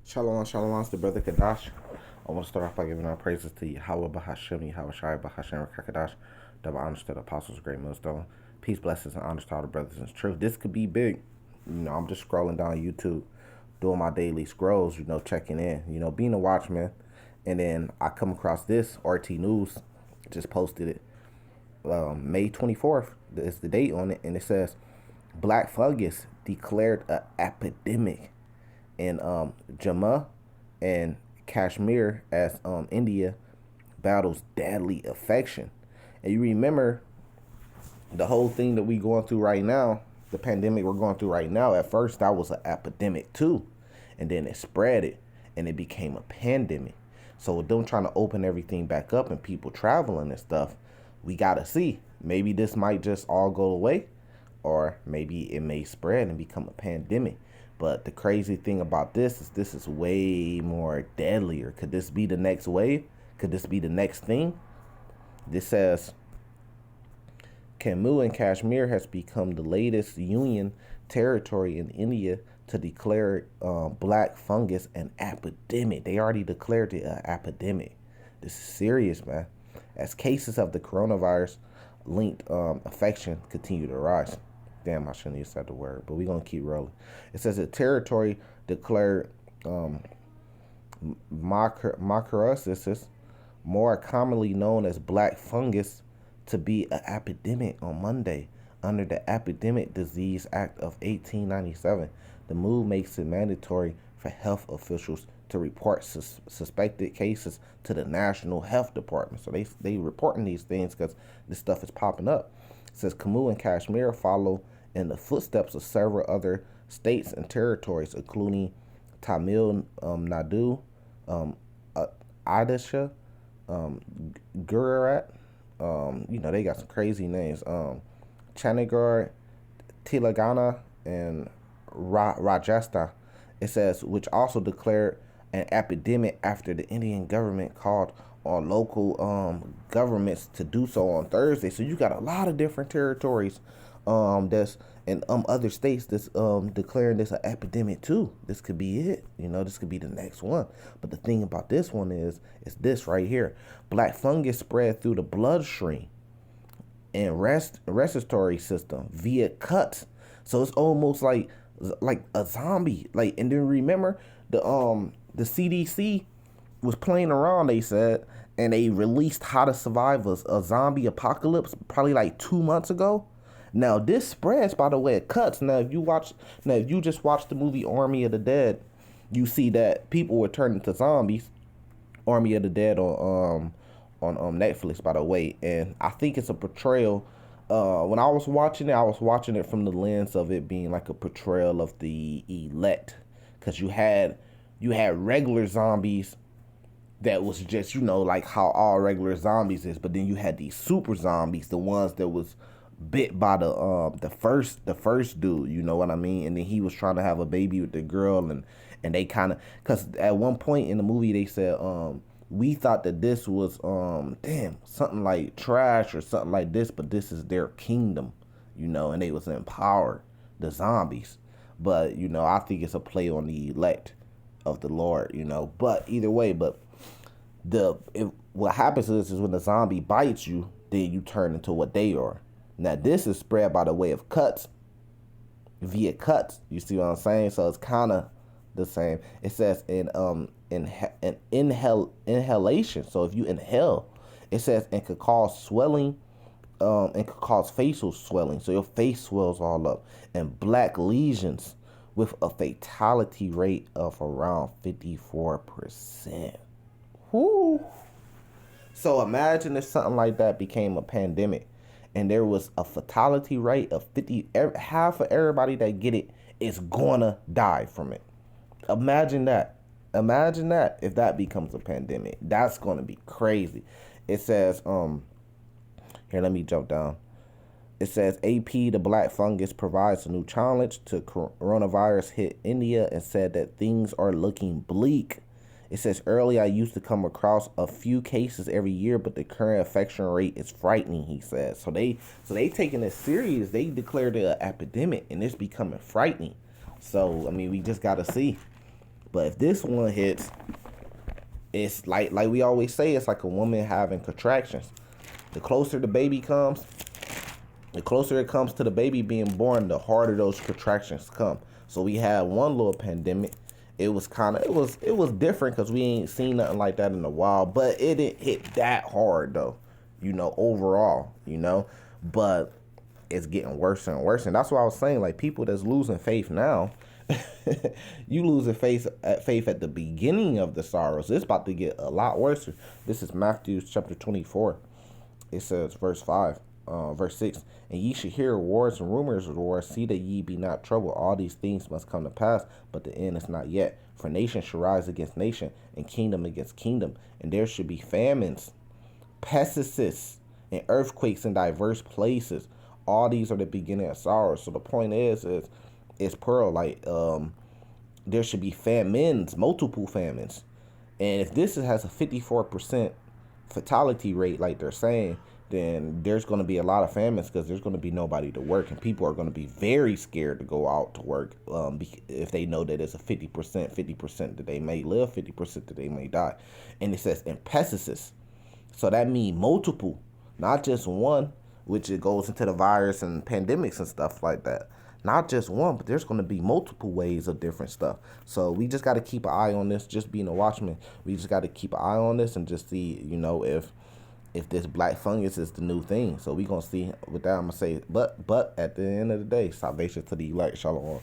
Shalom, shalom, it's the brother Kadash. I want to start off by giving our praises to Yahweh Bahashem, Yahweh Shai Bahashem Rakakadash, double honors to the apostles, great millstone. Peace, blessings, and honors to all the brothers in truth. This could be big. I'm just scrolling down YouTube, doing my daily scrolls, checking in, being a watchman. And then I come across this, RT News just posted it, May 24th. It's the date on it, and it says, Black fungus declared an epidemic in Jammu and Kashmir as India battles deadly infection. And you remember the whole thing that we going through right now, the pandemic we're going through right now. At first, that was an epidemic too, and then it spread it, and it became a pandemic. So with them trying to open everything back up and people traveling and stuff, we gotta see. Maybe this might just all go away, or maybe it may spread and become a pandemic. But the crazy thing about this is way more deadlier. Could this be the next wave? Could this be the next thing? This says Jammu and Kashmir has become the latest union territory in India to declare black fungus an epidemic. They already declared it an epidemic. This is serious, man. As cases of the coronavirus linked infection continue to rise. Damn, I shouldn't use that word, but we're going to keep rolling. It says the territory declared mycorrhizasis, more commonly known as black fungus, to be an epidemic on Monday under the Epidemic Disease Act of 1897. The move makes it mandatory for health officials to report suspected cases to the National Health Department. So they reporting these things because this stuff is popping up. It says Jammu and Kashmir follow in the footsteps of several other states and territories, including Tamil Nadu, Odisha, Gujarat. They got some crazy names. Chandigarh, Telangana, and Rajasthan. It says, which also declared an epidemic after the Indian government called on local governments to do so on Thursday. So you got a lot of different territories that's in other states that's declaring this an epidemic too. This could be it. This could be the next one. But the thing about this one is this right here. Black fungus spread through the bloodstream and respiratory system via cuts. So it's almost like a zombie. And then remember the CDC was playing around, they said, and they released how to survive a zombie apocalypse probably like 2 months ago. Now this spreads by the way it cuts. Now if you just watch the movie Army of the Dead, you see that people were turned into zombies. Army of the Dead on Netflix, by the way, and I think it's a portrayal. When I was watching it from the lens of it being like a portrayal of the elect, because you had regular zombies that was just like how all regular zombies is, but then you had these super zombies, the ones that was bit by the first dude, you know what I mean, and then he was trying to have a baby with the girl, and they kind of, because at one point in the movie they said we thought that this was something like trash or something like this, but this is their kingdom, and they was empowered, the zombies. But I think it's a play on the elect of the Lord, but either way. But what happens is when the zombie bites you, then you turn into what they are. Now this is spread by the way of cuts, via cuts. You see what I'm saying? So it's kind of the same. It says inhalation. So if you inhale, it says it could cause swelling, and could cause facial swelling. So your face swells all up, and black lesions with a fatality rate of around 54%. Whoo! So imagine if something like that became a pandemic, and there was a fatality rate of 50. Half of everybody that get it is gonna die from it. Imagine that. Imagine that if that becomes a pandemic. That's gonna be crazy. It says, here, let me jump down. It says AP, the black fungus provides a new challenge to coronavirus hit India, and said that things are looking bleak. It says, early I used to come across a few cases every year, but the current infection rate is frightening, he says. So they taking it serious. They declared it an epidemic, and it's becoming frightening. So, I mean, we just got to see. But if this one hits, it's like we always say, it's like a woman having contractions. The closer the baby comes, the closer it comes to the baby being born, the harder those contractions come. So we had one little pandemic. It was different because we ain't seen nothing like that in a while. But it didn't hit that hard though, overall, But it's getting worse and worse, and that's what I was saying. Like people that's losing faith now, you losing faith at the beginning of the sorrows. It's about to get a lot worse. This is Matthew chapter 24. It says verse 6, and ye should hear wars and rumors of wars. See that ye be not troubled. All these things must come to pass, but the end is not yet. For nation shall rise against nation, and kingdom against kingdom, and there should be famines, pestilences, and earthquakes in diverse places. All these are the beginning of sorrows. So the point is Pearl, like there should be famines, multiple famines. And if this has a 54% fatality rate, like they're saying, then there's going to be a lot of famines because there's going to be nobody to work, and people are going to be very scared to go out to work if they know that it's a 50% that they may live, 50% that they may die. And it says in pestilences. So that means multiple, not just one, which it goes into the virus and pandemics and stuff like that. Not just one, but there's going to be multiple ways of different stuff. So we just got to keep an eye on this. Just being a watchman, we just got to keep an eye on this and just see, if this black fungus is the new thing. So we going to see. With that, I'm going to say, but at the end of the day, salvation to the elect. Shalom.